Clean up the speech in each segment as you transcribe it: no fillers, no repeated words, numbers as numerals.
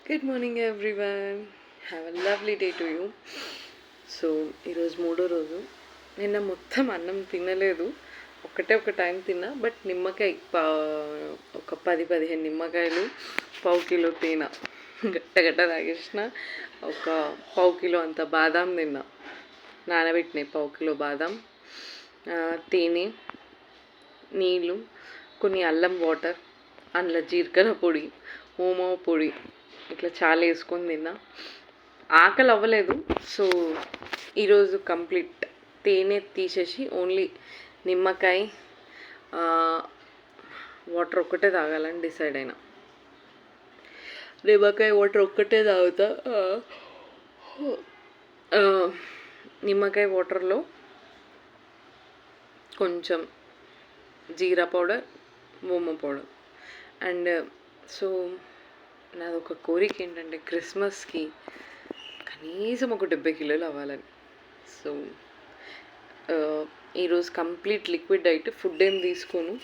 Good morning everyone, have a lovely day to you. So ఈరోజు మూడో రోజు. నిన్న మొత్తం అన్నం తినలేదు, ఒక టైం తిన్నా. బట్ నిమ్మకాయ ఒక 10-15 నిమ్మకాయలు, పావు కిలో తేనె గట్ట తాగేసిన. ఒక పావు కిలో అంత బాదాం తిన్నా, నానబెట్టినాయి పావు కిలో బాదాం, తేనె, నీళ్ళు, కొన్ని అల్లం వాటర్, అందులో జీలకర్ర పొడి, ఓమో పొడి, ఇట్లా చాలా వేసుకొని తిన్నా. ఆకలి అవ్వలేదు. సో ఈరోజు కంప్లీట్ తేనె తీసేసి ఓన్లీ నిమ్మకాయ, వాటర్ ఒక్కటే తాగాలని డిసైడ్ అయినా. నిమ్మకాయ వాటర్ ఒక్కటే తాగుతా. నిమ్మకాయ వాటర్లో కొంచెం జీరా పౌడర్, ఓమో పౌడర్. అండ్ సో నాది ఒక కోరిక ఏంటంటే క్రిస్మస్కి కనీసం ఒక 70 కిలోలు అవ్వాలని. సో ఈరోజు కంప్లీట్ లిక్విడ్ డైట్, ఫుడ్ ఏం తీసుకోను.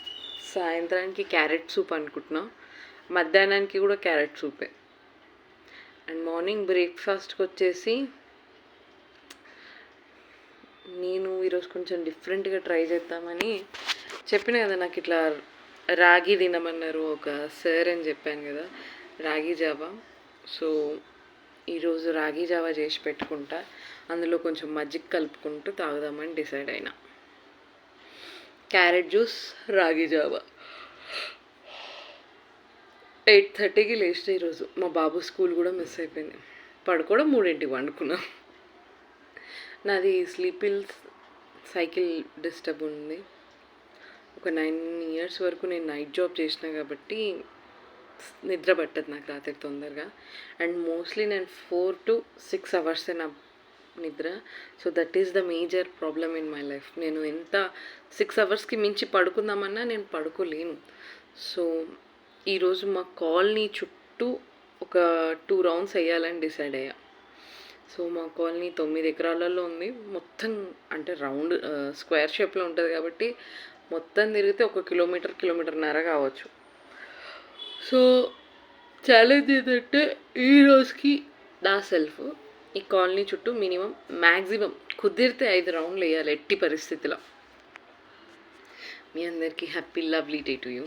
సాయంత్రానికి క్యారెట్ సూప్ అనుకుంటున్నా, మధ్యాహ్నానికి కూడా క్యారెట్ సూపే. అండ్ మార్నింగ్ బ్రేక్ఫాస్ట్కి వచ్చేసి నేను ఈరోజు కొంచెం డిఫరెంట్గా ట్రై చేద్దామని చెప్పిన కదా, నాకు ఇట్లా రాగి తినమన్నారు ఒక సార్ అని చెప్పాను కదా, రాగి జావా. సో ఈరోజు రాగి జావా చేసి పెట్టుకుంటా, అందులో కొంచెం మజ్జిగ కలుపుకుంటూ తాగుదామని డిసైడ్ అయినా. క్యారెట్ జ్యూస్, రాగి జావా. 8:30కి లేచిన ఈరోజు. మా బాబు స్కూల్ కూడా మిస్ అయిపోయింది. పడుకోవడం 3ంటికి వండుకున్నా. నాది స్లీపిల్ సైకిల్ డిస్టర్బ్ ఉంది. ఒక 9 years వరకు నేను నైట్ జాబ్ చేసిన కాబట్టి నిద్ర పట్టదు నాకు రాత్రి తొందరగా. అండ్ మోస్ట్లీ నేను 4 to 6 hours నా నిద్ర. So that is the major problem in my life. నేను ఎంత 6 hours మించి పడుకుందామన్నా నేను పడుకోలేను. సో ఈరోజు మా కాలనీ చుట్టూ ఒక 2 rounds వేయాలని డిసైడ్ అయ్యా. సో మా కాలనీ 9 ఎకరాలలో ఉంది. మొత్తం అంటే రౌండ్ స్క్వేర్ షేప్లో ఉంటుంది కాబట్టి మొత్తం తిరిగితే 1 కిలోమీటర్న్నర కావచ్చు. సో ఛాలెంజ్ ఏంటంటే ఈ రోజుకి నా సెల్ఫ్ ఈ కాలనీ చుట్టూ మినిమం మ్యాక్సిమం కుదిరితే 5 rounds వేయాలి ఎట్టి పరిస్థితిలో. మీ అందరికీ happy lovely day to you.